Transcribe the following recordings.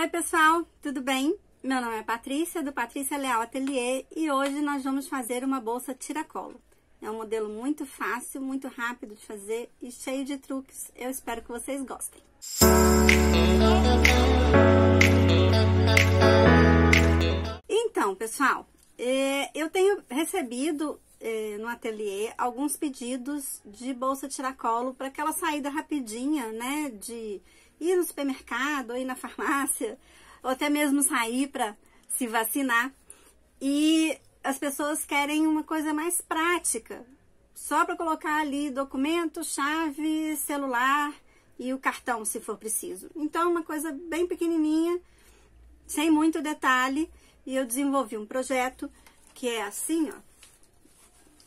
Oi pessoal, tudo bem? Meu nome é Patrícia, do Patrícia Leal Ateliê, e hoje nós vamos fazer uma bolsa tiracolo. É um modelo muito fácil, muito rápido de fazer e cheio de truques. Eu espero que vocês gostem. Então, pessoal, eu tenho recebido no ateliê alguns pedidos de bolsa tiracolo para aquela saída rapidinha, né, de ir no supermercado, ou ir na farmácia, ou até mesmo sair para se vacinar. E as pessoas querem uma coisa mais prática, só para colocar ali documento, chave, celular e o cartão, se for preciso. Então, uma coisa bem pequenininha, sem muito detalhe, e eu desenvolvi um projeto que é assim, ó.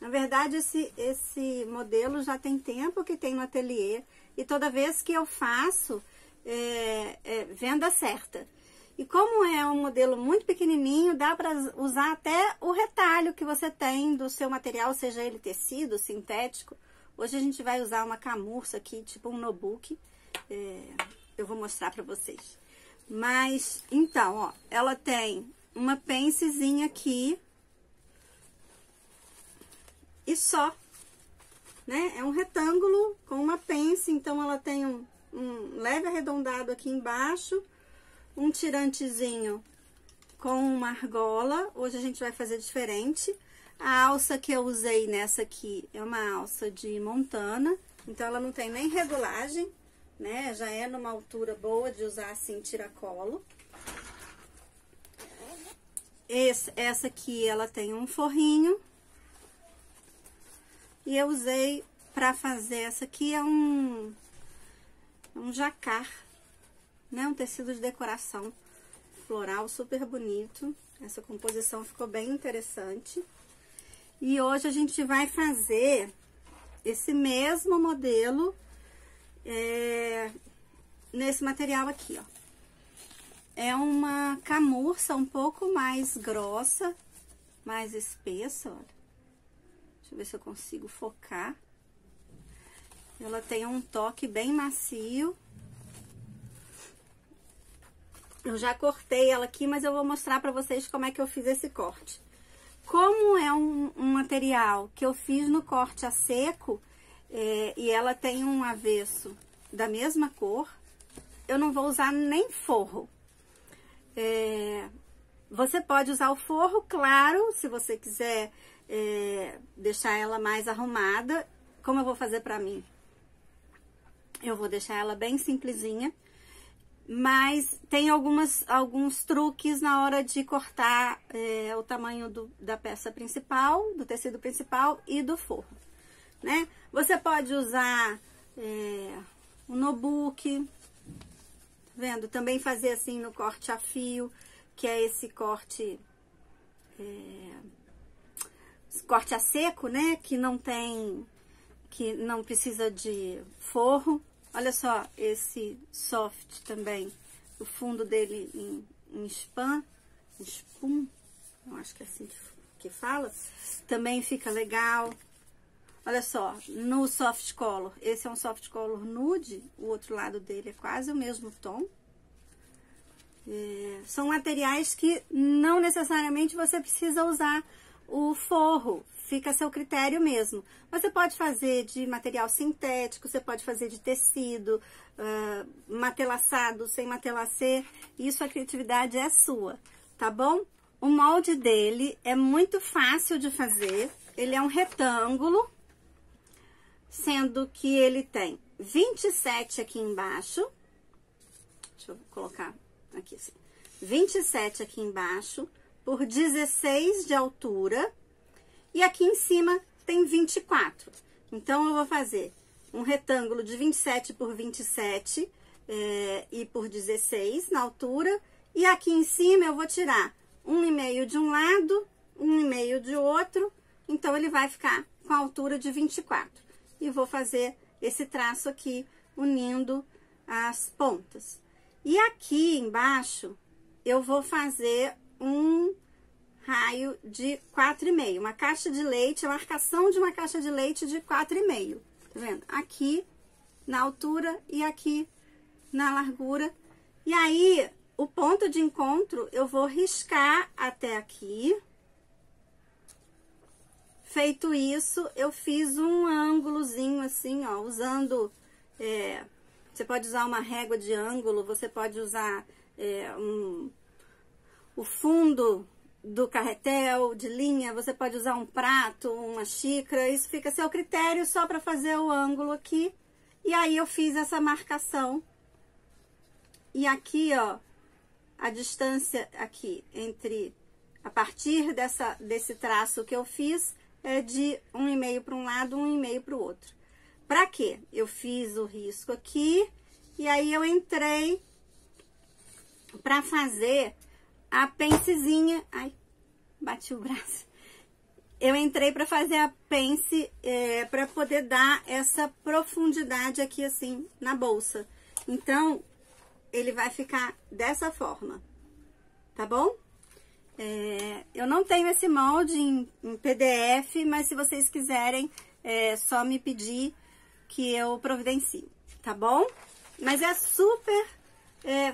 Na verdade, esse modelo já tem tempo que tem no ateliê, e toda vez que eu faço, venda certa. E como é um modelo muito pequenininho, dá para usar até o retalho que você tem do seu material, seja ele tecido, sintético. Hoje a gente vai usar uma camurça aqui, tipo um notebook. Eu vou mostrar para vocês. Mas, então, ó, ela tem uma pencezinha aqui e só, né? É um retângulo com uma pence, então ela tem um leve arredondado aqui embaixo, um tirantezinho com uma argola. Hoje a gente vai fazer diferente. A alça que eu usei nessa aqui é uma alça de Montana, então ela não tem nem regulagem, né? Já é numa altura boa de usar assim tiracolo. Essa aqui ela tem um forrinho. E eu usei para fazer essa aqui é um jacar, né? Um tecido de decoração floral super bonito. Essa composição ficou bem interessante. E hoje a gente vai fazer esse mesmo modelo nesse material aqui, ó. É uma camurça um pouco mais grossa, mais espessa, olha. Deixa eu ver se eu consigo focar. Ela tem um toque bem macio. Eu já cortei ela aqui, mas eu vou mostrar pra vocês como é que eu fiz esse corte. Como é um material que eu fiz no corte a seco, e ela tem um avesso da mesma cor, eu não vou usar nem forro. Você pode usar o forro, claro, se você quiser deixar ela mais arrumada. Como eu vou fazer pra mim? Eu vou deixar ela bem simplesinha, mas tem alguns truques na hora de cortar o tamanho da peça principal, do tecido principal e do forro, né? Você pode usar um notebook, tá vendo? Também fazer assim no corte a fio, que é esse corte a seco, né? Que não precisa de forro. Olha só, esse soft também, o fundo dele em spum, eu acho que é assim que fala, também fica legal. Olha só, no soft color, esse é um soft color nude, o outro lado dele é quase o mesmo tom. São materiais que não necessariamente você precisa usar o forro, fica a seu critério mesmo. Você pode fazer de material sintético, você pode fazer de tecido, matelaçado, sem matelacer, isso a criatividade é sua, tá bom? O molde dele é muito fácil de fazer, ele é um retângulo, sendo que ele tem 27 aqui embaixo, deixa eu colocar aqui assim, 27 aqui embaixo, por 16 de altura, e aqui em cima tem 24. Então, eu vou fazer um retângulo de 27 por 27 e por 16 na altura, e aqui em cima eu vou tirar 1,5 de um lado, 1,5 de outro, então ele vai ficar com a altura de 24. E vou fazer esse traço aqui, unindo as pontas. E aqui embaixo, eu vou fazer um raio de 4,5, uma caixa de leite, a marcação de uma caixa de leite de 4,5, tá vendo? Aqui na altura e aqui na largura. E aí, o ponto ponto de encontro, eu vou riscar até aqui. Feito isso, eu fiz um ângulozinho assim, ó, usando... você pode usar uma régua de ângulo, você pode usar o fundo do carretel, de linha, você pode usar um prato, uma xícara, isso fica a seu critério só para fazer o ângulo aqui. E aí eu fiz essa marcação. E aqui, ó, a distância aqui entre, a partir desse traço que eu fiz, é de 1,5 para um lado, 1,5 para o outro. Pra quê? Eu fiz o risco aqui, e aí eu entrei pra fazer a pencezinha. Ai, bati o braço. Eu entrei pra fazer a pence, pra poder dar essa profundidade aqui, assim, na bolsa. Então, ele vai ficar dessa forma, tá bom? Eu não tenho esse molde em PDF, mas se vocês quiserem, é só me pedir que eu providencio, tá bom? Mas é super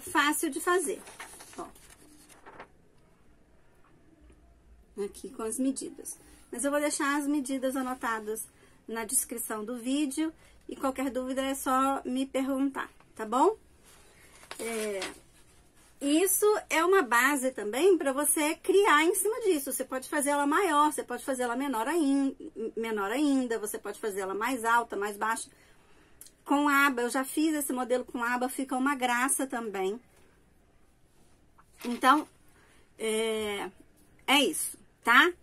fácil de fazer. Ó. Aqui com as medidas. Mas eu vou deixar as medidas anotadas na descrição do vídeo e qualquer dúvida é só me perguntar, tá bom? Isso é uma base também para você criar em cima disso. Você pode fazer ela maior, você pode fazer ela menor ainda, você pode fazer ela mais alta, mais baixa. Com aba, eu já fiz esse modelo com aba, fica uma graça também. Então, é isso, tá?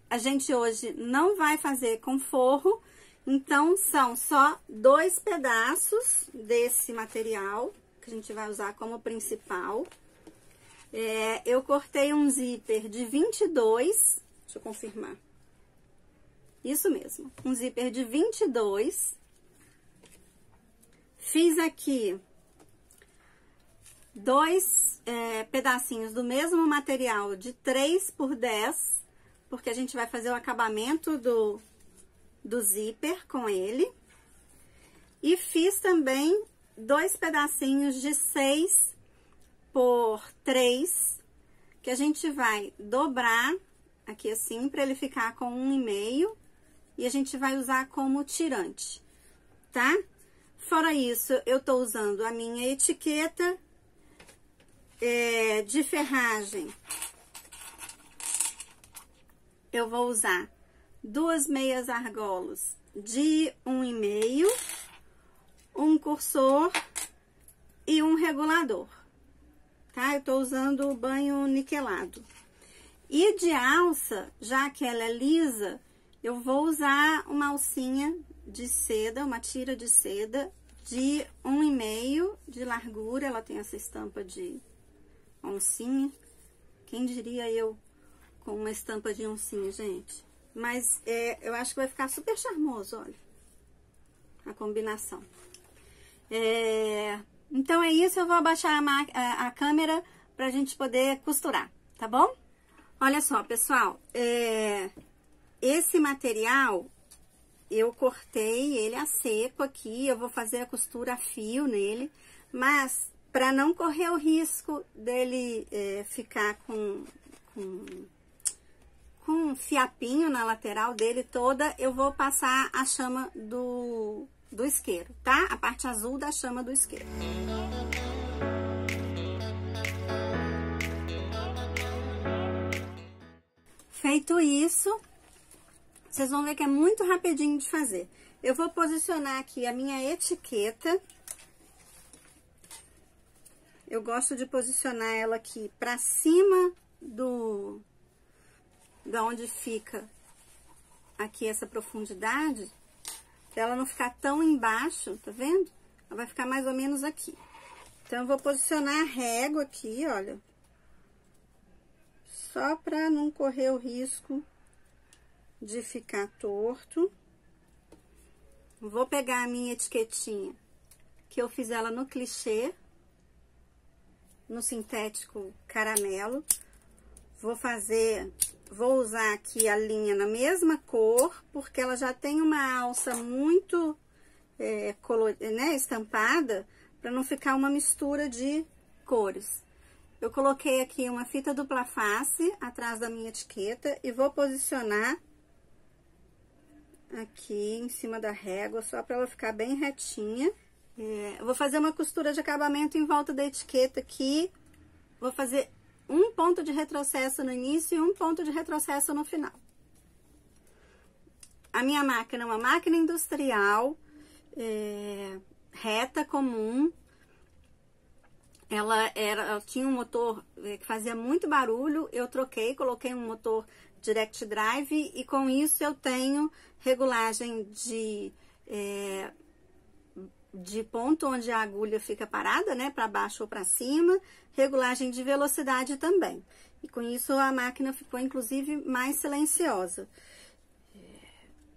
A gente hoje não vai fazer com forro, então são só 2 pedaços desse material que a gente vai usar como principal. Eu cortei um zíper de 22, deixa eu confirmar. Isso mesmo, um zíper de 22. Fiz aqui 2 pedacinhos do mesmo material de 3 por 10, porque a gente vai fazer o acabamento do zíper com ele. E fiz também 2 pedacinhos de 6 por 3, que a gente vai dobrar aqui assim, para ele ficar com 1,5, e a gente vai usar como tirante, tá? Fora isso, eu tô usando a minha etiqueta de ferragem. Eu vou usar 2 meias argolas de 1,5, um cursor e um regulador, tá? Eu tô usando o banho niquelado. E de alça, já que ela é lisa, eu vou usar uma alcinha de seda, uma tira de seda de 1,5 de largura. Ela tem essa estampa de oncinha. Quem diria eu com uma estampa de oncinha, gente? Mas eu acho que vai ficar super charmoso, olha, a combinação. Então é isso, eu vou abaixar a câmera pra gente poder costurar, tá bom? Olha só, pessoal, esse material eu cortei ele a seco aqui, eu vou fazer a costura a fio nele, mas para não correr o risco dele ficar com um fiapinho na lateral dele toda, eu vou passar a chama do isqueiro, tá? A parte azul da chama do isqueiro. Feito isso, vocês vão ver que é muito rapidinho de fazer. Eu vou posicionar aqui a minha etiqueta. Eu gosto de posicionar ela aqui pra cima da onde fica aqui essa profundidade, pra ela não ficar tão embaixo, tá vendo? Ela vai ficar mais ou menos aqui. Então, eu vou posicionar a régua aqui, olha, só pra não correr o risco de ficar torto. Vou pegar a minha etiquetinha, que eu fiz ela no clichê, no sintético caramelo. Vou usar aqui a linha na mesma cor, porque ela já tem uma alça muito estampada, para não ficar uma mistura de cores. eu coloquei aqui uma fita dupla face atrás da minha etiqueta e vou posicionar aqui em cima da régua, só para ela ficar bem retinha. Eu vou fazer uma costura de acabamento em volta da etiqueta aqui. Vou fazer um ponto de retrocesso no início e um ponto de retrocesso no final. A minha máquina é uma máquina industrial, reta, comum. Ela tinha um motor que fazia muito barulho, eu troquei, coloquei um motor Direct Drive e com isso eu tenho regulagem de ponto onde a agulha fica parada, né, para baixo ou para cima, regulagem de velocidade também. E com isso a máquina ficou inclusive mais silenciosa.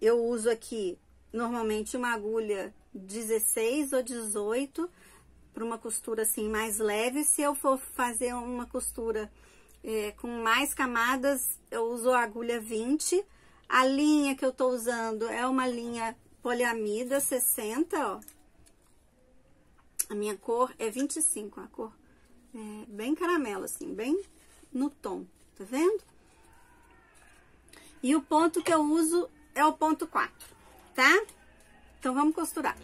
Eu uso aqui normalmente uma agulha 16 ou 18 para uma costura assim mais leve. Se eu for fazer uma costura com mais camadas, eu uso a agulha 20. A linha que eu tô usando é uma linha poliamida 60, ó. A minha cor é 25, a cor é bem caramelo, assim, bem no tom, tá vendo? E o ponto que eu uso é o ponto 4, tá? Então, vamos costurar.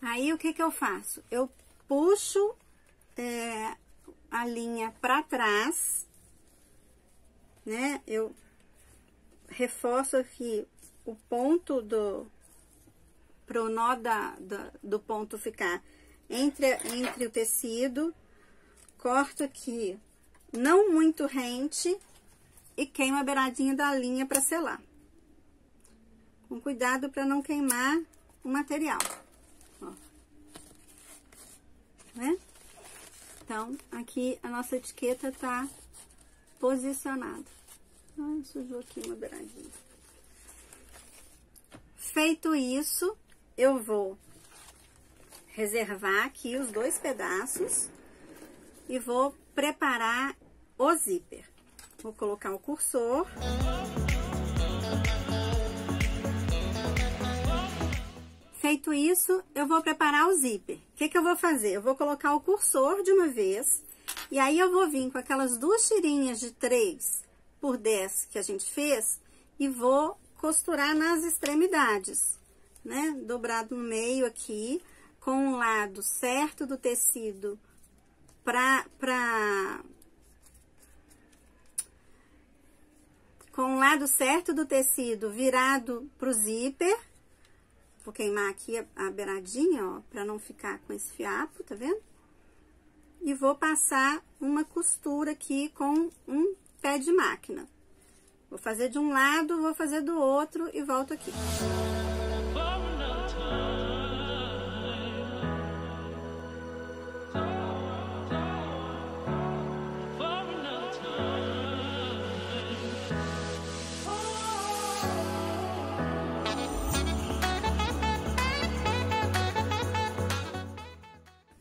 Aí, o que que eu faço? Eu puxo a linha pra trás, né? Eu reforço aqui o ponto pro nó do ponto ficar entre o tecido, corto aqui não muito rente e queimo a beiradinha da linha para selar. Com cuidado para não queimar o material. Ó. Né? Então, aqui a nossa etiqueta tá posicionada. Ai, sujou aqui uma beiradinha. Feito isso, eu vou reservar aqui os 2 pedaços e vou preparar o zíper. Vou colocar o cursor. Feito isso, eu vou preparar o zíper. O que que eu vou fazer? Eu vou colocar o cursor de uma vez, e aí eu vou vir com aquelas 2 tirinhas de 3 por 10 que a gente fez, e vou costurar nas extremidades, né? Dobrado no meio aqui, com o lado certo do tecido com o lado certo do tecido virado pro zíper. Vou queimar aqui a beiradinha, ó, pra não ficar com esse fiapo, tá vendo? E vou passar uma costura aqui com um pé de máquina. Vou fazer de um lado, vou fazer do outro e volto aqui.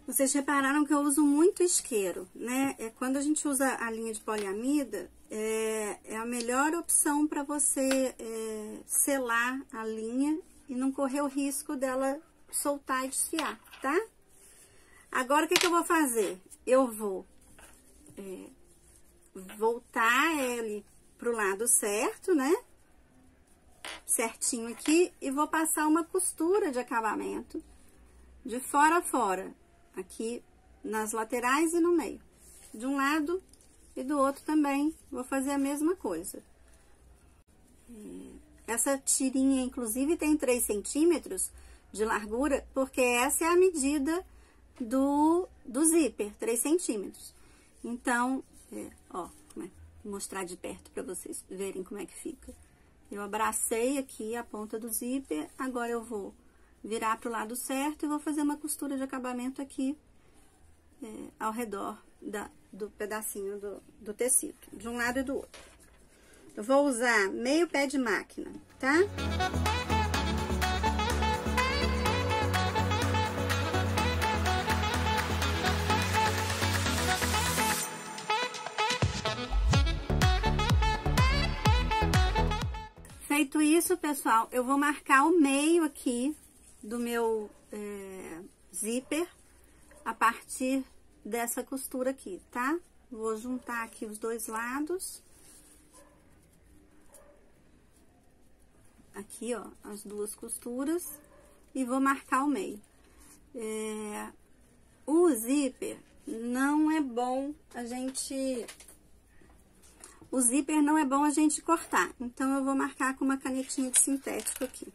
Vocês repararam que eu uso muito isqueiro, né? Quando a gente usa a linha de poliamida, é a melhor opção para você selar a linha e não correr o risco dela soltar e desfiar, tá? Agora, o que que eu vou fazer? Eu vou voltar ele pro lado certo, né? Certinho aqui, e vou passar uma costura de acabamento de fora a fora. Aqui nas laterais e no meio. De um lado e do outro também vou fazer a mesma coisa. Essa tirinha, inclusive, tem 3 centímetros de largura, porque essa é a medida do zíper, 3 centímetros. Então, ó, vou mostrar de perto para vocês verem como é que fica. Eu abracei aqui a ponta do zíper, agora eu vou virar pro lado certo e vou fazer uma costura de acabamento aqui ao redor do pedacinho do tecido, de um lado e do outro. Eu vou usar meio pé de máquina, tá? Feito isso, pessoal, eu vou marcar o meio aqui do meu zíper a partir dessa costura aqui, tá? Vou juntar aqui os dois lados. Aqui, ó, as duas costuras. E vou marcar o meio. O zíper não é bom a gente... O zíper não é bom a gente cortar. Então, eu vou marcar com uma canetinha de sintético aqui.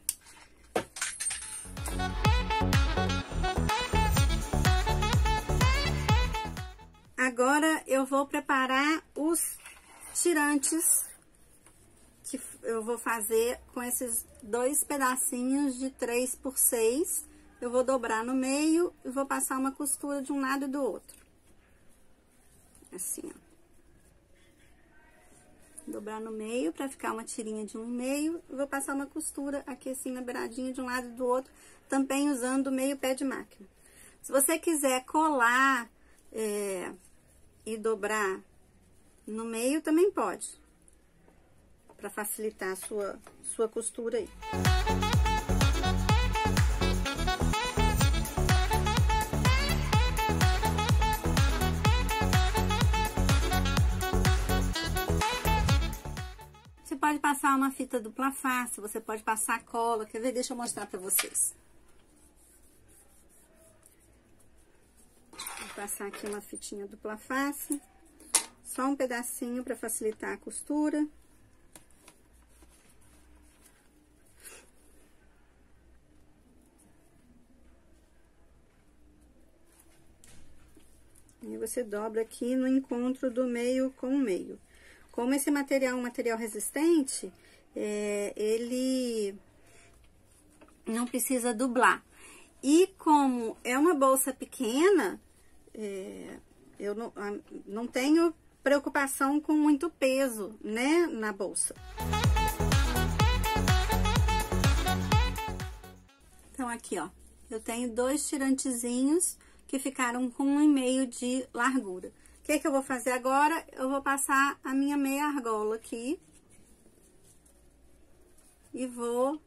Agora, eu vou preparar os tirantes que eu vou fazer com esses dois pedacinhos de 3x6. Eu vou dobrar no meio e vou passar uma costura de um lado e do outro. Assim, ó. Dobrar no meio pra ficar uma tirinha de um meio. E vou passar uma costura aqui assim na beiradinha de um lado e do outro, também usando o meio pé de máquina. Se você quiser colar e dobrar no meio, também pode. Pra facilitar a sua costura aí. Você pode passar uma fita dupla face, você pode passar cola. Quer ver? Deixa eu mostrar pra vocês. Vou passar aqui uma fitinha dupla face. Só um pedacinho pra facilitar a costura. E você dobra aqui no encontro do meio com o meio. Como esse material é um material resistente, ele não precisa dublar. E como é uma bolsa pequena, eu não tenho preocupação com muito peso, né, na bolsa. Então, aqui, ó, eu tenho dois tirantezinhos que ficaram com 1,5 de largura. O que eu vou fazer agora? Eu vou passar a minha meia argola aqui. E vou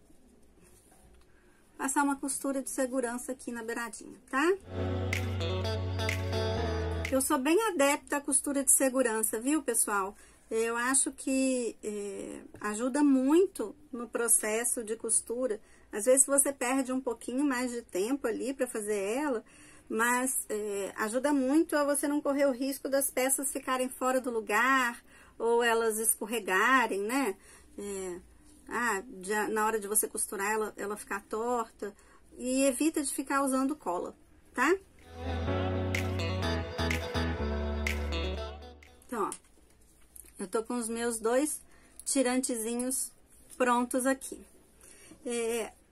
passar uma costura de segurança aqui na beiradinha, tá? Eu sou bem adepta à costura de segurança, viu, pessoal? Eu acho que ajuda muito no processo de costura. Às vezes você perde um pouquinho mais de tempo ali para fazer ela, mas ajuda muito a você não correr o risco das peças ficarem fora do lugar ou elas escorregarem, né? Na hora de você costurar ela ficar torta, e evita de ficar usando cola, tá? Então, ó, eu tô com os meus dois tirantezinhos prontos aqui.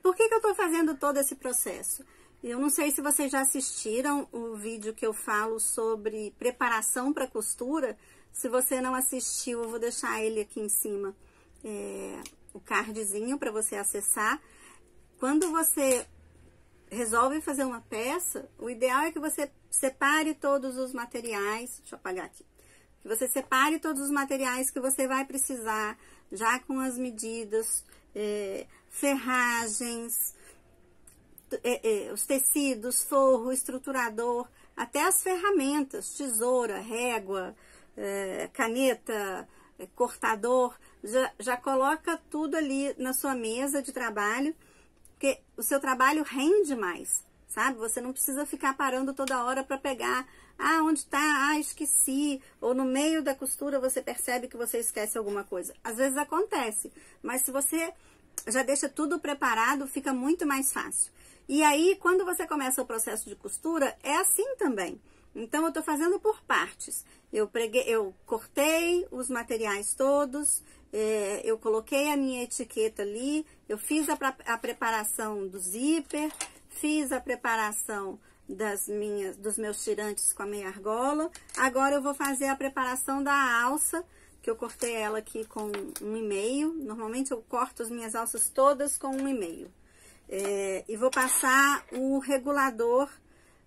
Por que eu tô fazendo todo esse processo? Eu não sei se vocês já assistiram o vídeo que eu falo sobre preparação para costura. Se você não assistiu, eu vou deixar ele aqui em cima, o cardzinho para você acessar. Quando você resolve fazer uma peça, o ideal é que você separe todos os materiais. Deixa eu apagar aqui. Que você separe todos os materiais que você vai precisar, já com as medidas, ferragens, os tecidos, forro, estruturador, até as ferramentas, tesoura, régua, caneta, cortador, já coloca tudo ali na sua mesa de trabalho, porque o seu trabalho rende mais, sabe? Você não precisa ficar parando toda hora para pegar, onde tá? Esqueci, ou no meio da costura você percebe que você esquece alguma coisa. Às vezes acontece, mas se você já deixa tudo preparado, fica muito mais fácil. E aí, quando você começa o processo de costura, é assim também. Então, eu tô fazendo por partes. Eu cortei os materiais todos, eu coloquei a minha etiqueta ali, eu fiz a preparação do zíper, fiz a preparação dos meus tirantes com a meia argola. Agora, eu vou fazer a preparação da alça, que eu cortei ela aqui com 1,5. Normalmente, eu corto as minhas alças todas com 1,5. E vou passar o regulador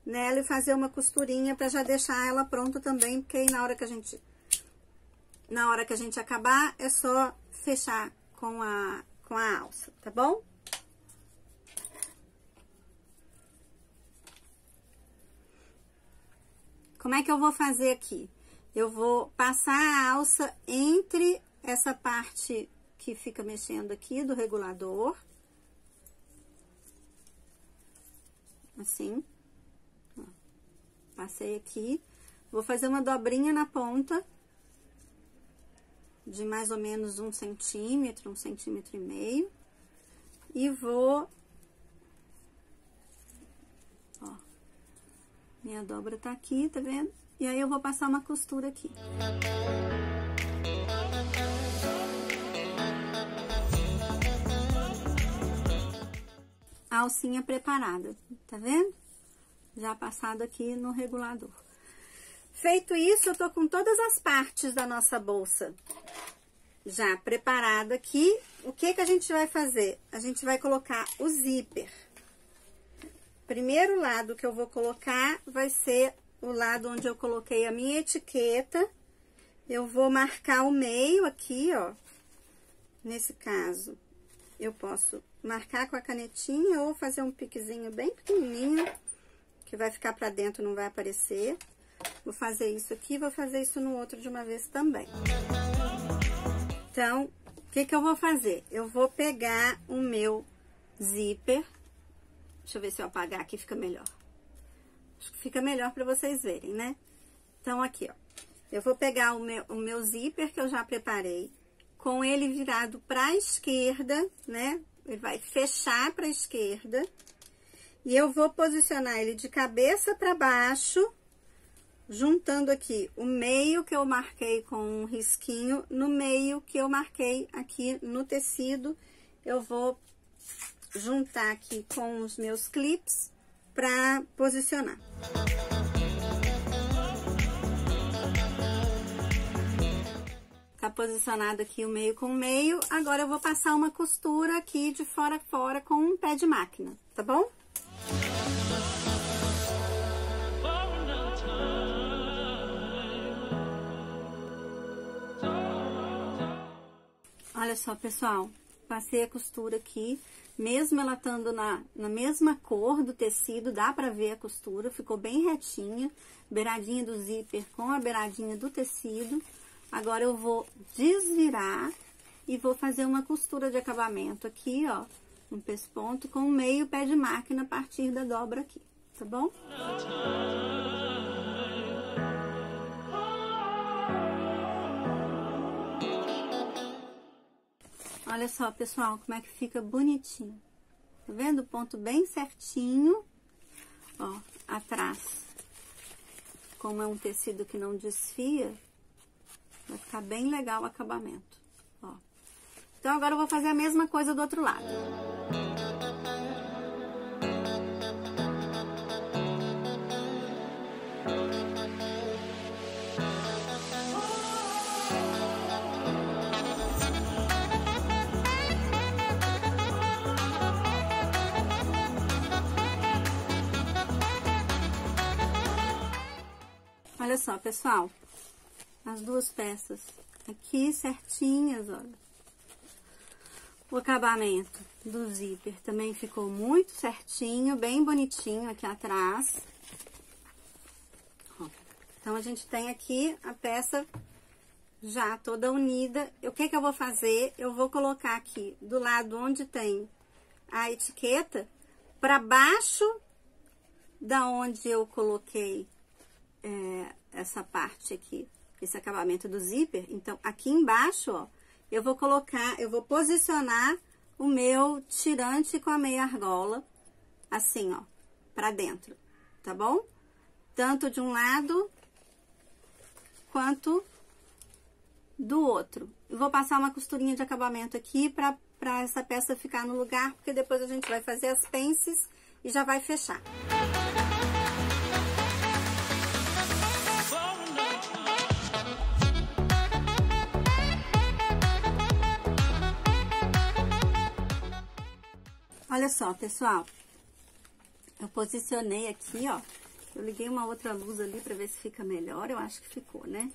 nela e fazer uma costurinha para já deixar ela pronta também, porque aí na hora que a gente acabar, é só fechar com com a alça, tá bom? Como é que eu vou fazer aqui? Eu vou passar a alça entre essa parte que fica mexendo aqui do regulador. Assim. Ó, passei aqui. Vou fazer uma dobrinha na ponta de mais ou menos 1 centímetro, 1,5 centímetros. E vou... Ó, minha dobra tá aqui, tá vendo? E aí, eu vou passar uma costura aqui. A alcinha preparada, tá vendo? Já passado aqui no regulador. Feito isso, eu tô com todas as partes da nossa bolsa já preparada aqui. O que que a gente vai fazer? A gente vai colocar o zíper. Primeiro lado que eu vou colocar vai ser o lado onde eu coloquei a minha etiqueta. Eu vou marcar o meio aqui, ó. Nesse caso, eu posso marcar com a canetinha ou fazer um piquezinho bem pequenininho, que vai ficar pra dentro, não vai aparecer. Vou fazer isso aqui, vou fazer isso no outro de uma vez também. Então, o que que eu vou fazer? Eu vou pegar o meu zíper. Deixa eu ver se eu apagar aqui, fica melhor. Acho que fica melhor pra vocês verem, né? Então, aqui, ó. Eu vou pegar o meu zíper que eu já preparei, com ele virado pra esquerda, né? Ele vai fechar pra esquerda. E eu vou posicionar ele de cabeça pra baixo, juntando aqui o meio que eu marquei com um risquinho, no meio que eu marquei aqui no tecido, eu vou juntar aqui com os meus clips pra posicionar. Tá posicionado aqui o meio com o meio, agora eu vou passar uma costura aqui de fora a fora com um pé de máquina, tá bom? Olha só, pessoal, passei a costura aqui, mesmo ela estando na mesma cor do tecido, dá pra ver a costura, ficou bem retinha, beiradinha do zíper com a beiradinha do tecido. Agora, eu vou desvirar e vou fazer uma costura de acabamento aqui, ó, um pesponto com meio pé de máquina a partir da dobra aqui, tá bom? Olha só, pessoal, como é que fica bonitinho. Tá vendo? O ponto bem certinho, ó, atrás. Como é um tecido que não desfia, vai ficar bem legal o acabamento, ó. Então, agora eu vou fazer a mesma coisa do outro lado. Olha só, pessoal, as duas peças aqui certinhas, olha. O acabamento do zíper também ficou muito certinho, bem bonitinho aqui atrás. Ó, então, a gente tem aqui a peça já toda unida. O que que eu vou fazer? Eu vou colocar aqui do lado onde tem a etiqueta, para baixo da onde eu coloquei essa parte aqui, esse acabamento do zíper. Então, aqui embaixo, ó, eu vou colocar, eu vou posicionar o meu tirante com a meia argola, assim, ó, pra dentro, tá bom? Tanto de um lado, quanto do outro. Eu vou passar uma costurinha de acabamento aqui pra essa peça ficar no lugar, porque depois a gente vai fazer as pences e já vai fechar. Olha só, pessoal, eu posicionei aqui, ó, eu liguei uma outra luz ali pra ver se fica melhor, eu acho que ficou, né?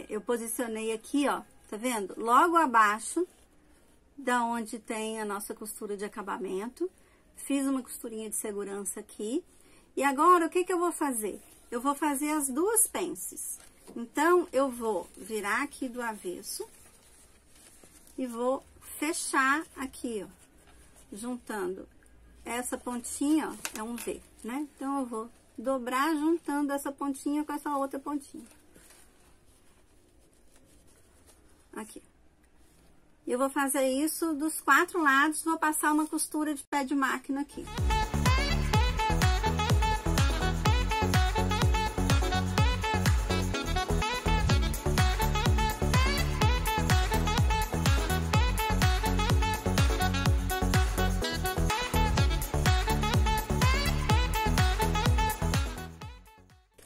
Eu posicionei aqui, ó, tá vendo? Logo abaixo da onde tem a nossa costura de acabamento. Fiz uma costurinha de segurança aqui. E agora, o que que eu vou fazer? Eu vou fazer as duas pences. Então, eu vou virar aqui do avesso e vou fechar aqui, ó, juntando essa pontinha, ó, é um V, né? Então, eu vou dobrar juntando essa pontinha com essa outra pontinha. Aqui. Eu vou fazer isso dos 4 lados, vou passar uma costura de pé de máquina aqui.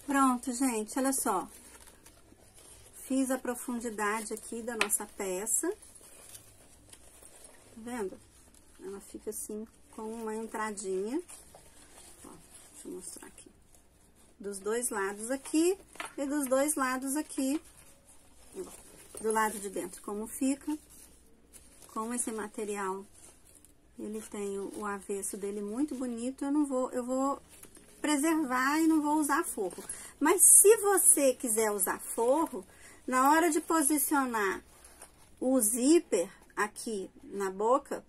Pronto, gente, olha só. Fiz a profundidade aqui da nossa peça. Tá vendo? Ela fica assim, com uma entradinha. Ó, deixa eu mostrar aqui. Dos dois lados aqui e dos dois lados aqui. Ó, do lado de dentro, como fica. Com esse material, ele tem o avesso dele muito bonito. Eu vou preservar e não vou usar forro. Mas se você quiser usar forro, na hora de posicionar o zíper aqui na boca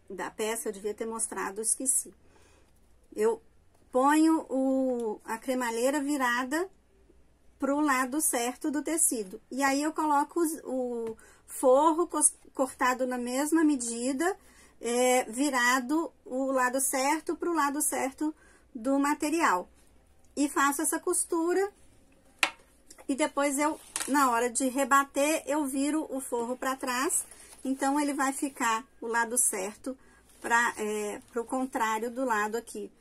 da peça, eu devia ter mostrado, eu esqueci. Eu ponho a cremalheira virada pro lado certo do tecido. E aí eu coloco o forro cortado na mesma medida, virado o lado certo pro lado certo do material. E faço essa costura e depois na hora de rebater, eu viro o forro para trás. Então, ele vai ficar o lado certo pro contrário do lado aqui,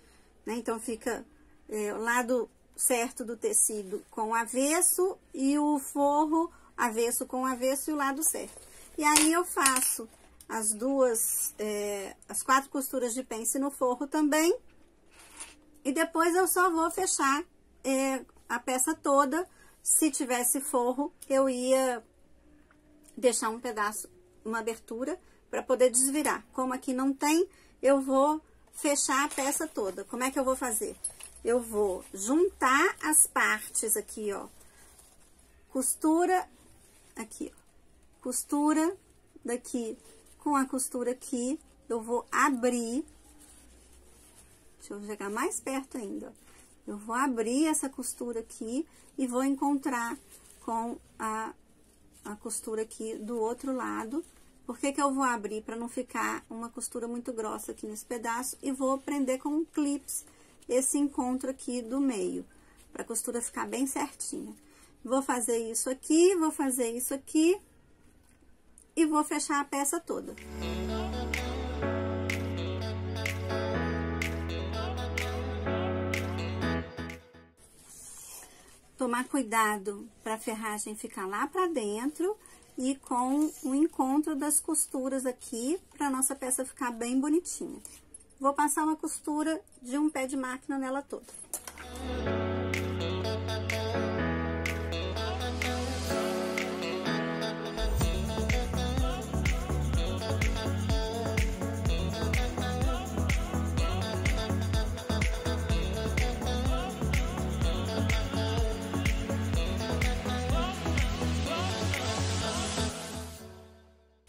né? Então, fica o lado certo do tecido com avesso e o forro avesso com avesso e o lado certo. E aí, eu faço as 4 costuras de pence no forro também. E depois eu só vou fechar a peça toda. Se tivesse forro, eu ia deixar um pedaço, uma abertura, para poder desvirar. Como aqui não tem, eu vou fechar a peça toda. Como é que eu vou fazer? Eu vou juntar as partes aqui, ó. Costura aqui, ó. Costura daqui com a costura aqui. Eu vou abrir. Deixa eu chegar mais perto ainda. Eu vou abrir essa costura aqui e vou encontrar com a costura aqui do outro lado. Por que que eu vou abrir? Para não ficar uma costura muito grossa aqui nesse pedaço. E vou prender com clips esse encontro aqui do meio, para a costura ficar bem certinha. Vou fazer isso aqui, vou fazer isso aqui e vou fechar a peça toda. Tomar cuidado para a ferragem ficar lá para dentro e com o encontro das costuras aqui, para nossa peça ficar bem bonitinha. Vou passar uma costura de um pé de máquina nela toda.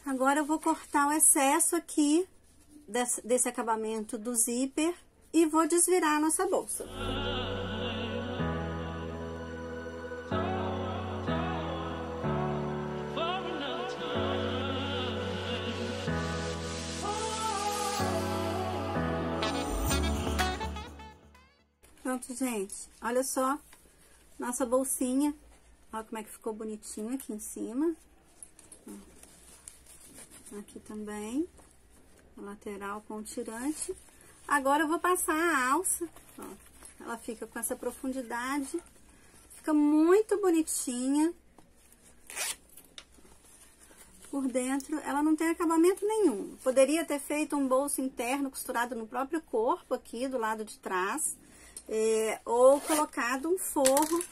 Agora, eu vou cortar o excesso aqui desse acabamento do zíper e vou desvirar a nossa bolsa. Pronto, gente. Olha só nossa bolsinha. Olha como é que ficou bonitinho aqui em cima. Aqui também, a lateral com o tirante. Agora eu vou passar a alça, ó. Ela fica com essa profundidade, fica muito bonitinha. Por dentro, ela não tem acabamento nenhum. Poderia ter feito um bolso interno costurado no próprio corpo aqui, do lado de trás. Ou colocado um forro,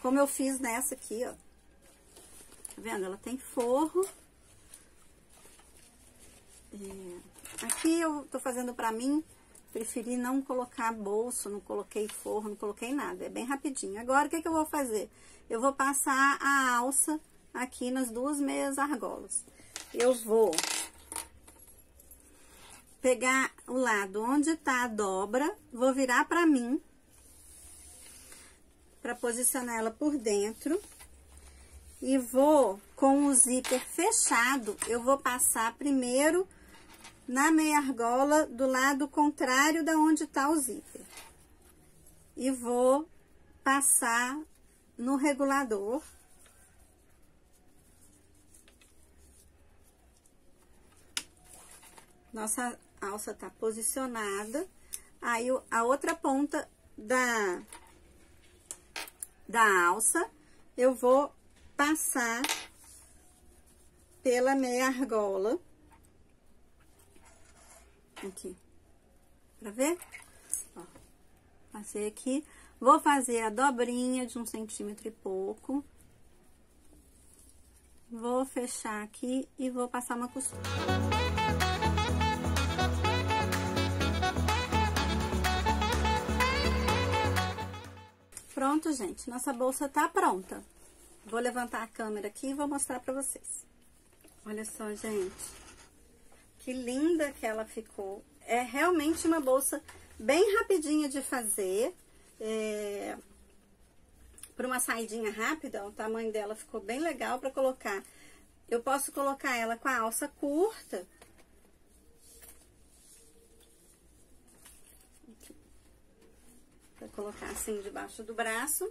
como eu fiz nessa aqui, ó. Tá vendo? Ela tem forro. Aqui eu tô fazendo pra mim, preferi não colocar bolso, não coloquei forro, não coloquei nada, é bem rapidinho. Agora, o que eu vou fazer? Eu vou passar a alça aqui nas duas meias argolas. Eu vou pegar o lado onde tá a dobra, vou virar pra mim, pra posicionar ela por dentro. E vou, com o zíper fechado, eu vou passar primeiro na meia argola do lado contrário da onde tá o zíper. E vou passar no regulador. Nossa alça tá posicionada. Aí, a outra ponta da alça, eu vou passar pela meia argola. Aqui. Pra ver? Ó, passei aqui. Vou fazer a dobrinha de 1 centímetro e pouco. Vou fechar aqui e vou passar uma costura. Pronto, gente. Nossa bolsa tá pronta. Vou levantar a câmera aqui e vou mostrar pra vocês. Olha só, gente. Que linda que ela ficou. É realmente uma bolsa bem rapidinha de fazer. Para uma saidinha rápida, o tamanho dela ficou bem legal para colocar. Eu posso colocar ela com a alça curta. Para colocar assim debaixo do braço.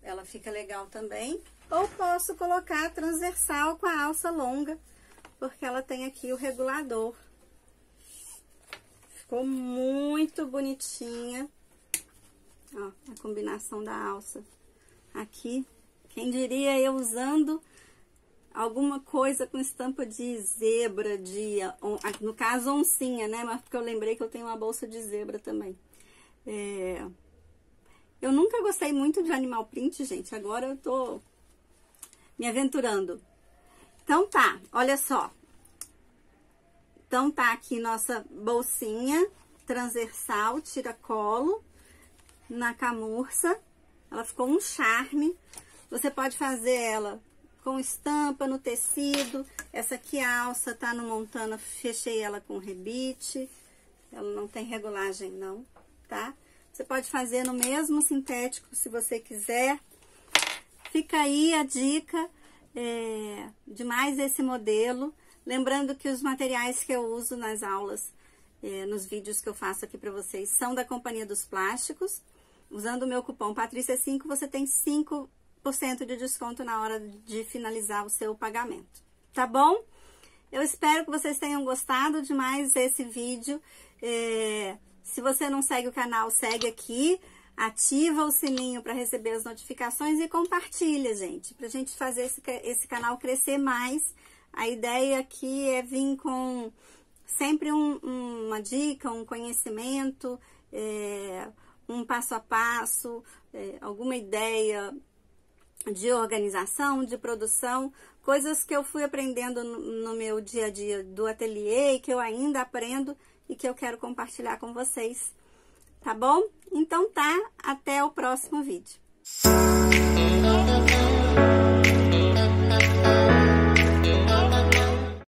Ela fica legal também. Ou posso colocar transversal com a alça longa, porque ela tem aqui o regulador. Ficou muito bonitinha. Ó, a combinação da alça aqui. Quem diria eu usando alguma coisa com estampa de zebra, no caso oncinha, né? Mas porque eu lembrei que eu tenho uma bolsa de zebra também. Eu nunca gostei muito de animal print, gente. Agora eu tô me aventurando. Então tá, olha só. Então tá aqui nossa bolsinha transversal, tiracolo, na camurça. Ela ficou um charme. Você pode fazer ela com estampa no tecido. Essa aqui a alça tá no montana, fechei ela com rebite. Ela não tem regulagem não, tá? Você pode fazer no mesmo sintético, se você quiser. Fica aí a dica de mais esse modelo. Lembrando que os materiais que eu uso nas aulas, nos vídeos que eu faço aqui pra vocês, são da Companhia dos Plásticos. Usando o meu cupom Patrícia5, você tem 5% de desconto na hora de finalizar o seu pagamento. Tá bom? Eu espero que vocês tenham gostado de mais esse vídeo. Se você não segue o canal, segue aqui, ativa o sininho para receber as notificações e compartilha, gente, pra gente fazer esse canal crescer mais. A ideia aqui é vir com sempre uma dica, um conhecimento, um passo a passo, alguma ideia de organização, de produção, coisas que eu fui aprendendo no meu dia a dia do ateliê e que eu ainda aprendo e que eu quero compartilhar com vocês, tá bom? Então tá, até o próximo vídeo.